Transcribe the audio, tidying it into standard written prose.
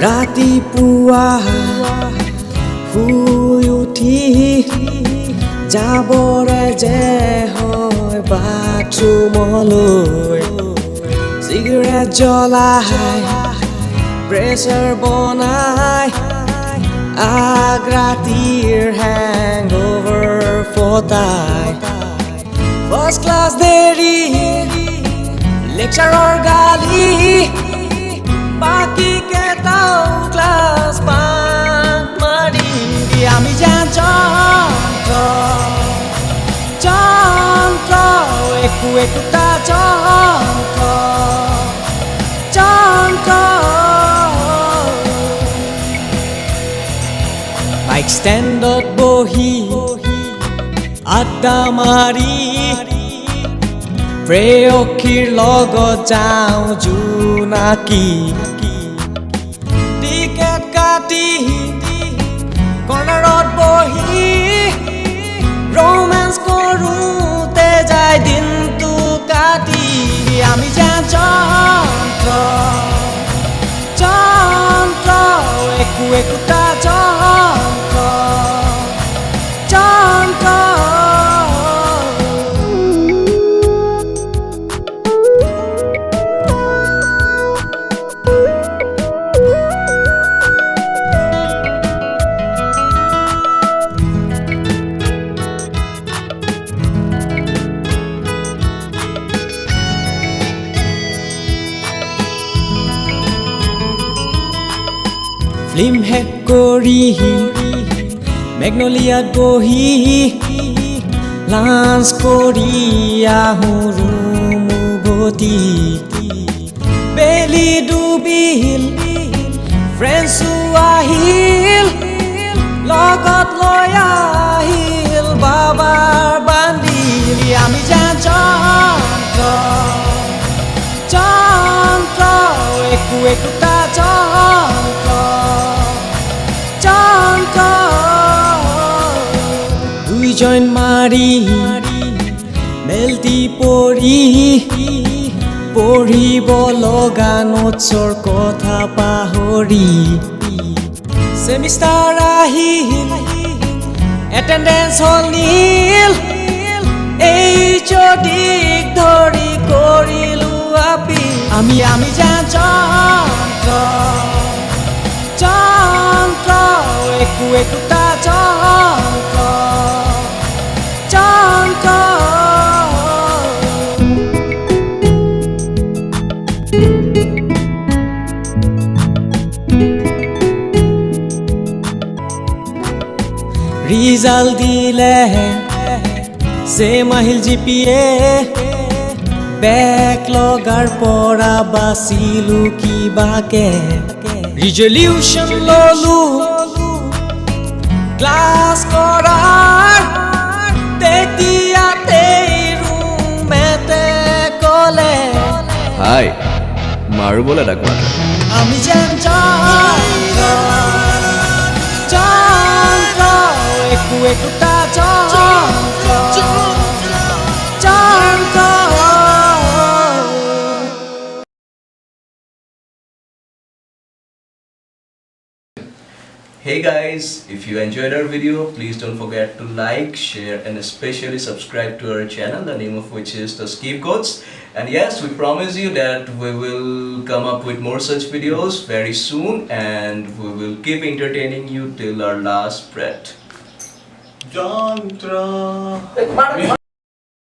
ৰাতিপুৱা শুই উঠি যাবৰে যে হয় বাথৰুমলৈ চিগাৰেট জ্বলাই প্ৰেছাৰ বনাই আগ্ৰাতিৰ হেংঅভাৰ ফটাই ফাৰ্ষ্ট ক্লাছ দেৰি লেকচাৰৰ গালি বাকি কেটাও ক্লাস বাঙ্ক মাৰি আমি যন্ত্ৰ একু একটা যন্ত্ৰ বাইক স্ট্যান্ডত বহি আড্ডা মাৰি প্ৰেয়সীৰ লগত যাওঁ জোনাকী টিকেট কাটি কৰ্ণাৰত বহি ৰোমেন্স কৰোঁতে যায় দিনটো কাটি আমি যন্ত্ৰ একো একোটা যন্ত্ৰ ফিল্ম শেষ কৰি মেগনলিয়াত বহি লাঞ্চ কৰি আহোঁ ৰুম উভতি বেলি ডুবিল ফ্ৰেণ্ডছো আহিল লগত লৈ আহিল বাবাৰ বান্দিল আমি যন্ত্ৰ একো একোটা দুইজন মাৰি মেলটি পঢ়িব লগা নোটছৰ কথা পাহৰি সেমিষ্টাৰ আহিল এটেণ্ডেন্স হ'ল নীল এই যদিক ধৰি কৰিলো আপি আমি যন্ত্ৰ একো একোটা যন্ত্ৰ ৰিজাল্ট দিলে চেম আহিল জিপিএ বেক লগাৰ পৰা বাচিলো কিবাকে ৰিজলিউচন ললো ক্লাছ কৰাৰ তেতিয়াতেই ৰুমমেটে ক'লে হাই মাৰো বলে ডাকবা আমি যন্ত্র একো একোটা যন্ত্র Hey guys, if you enjoyed our video, please don't forget to like, share and especially subscribe to our channel, the name of which is The Scapegoats. And yes, we promise you that we will come up with more such videos very soon and we will keep entertaining you till our last breath. Jantra.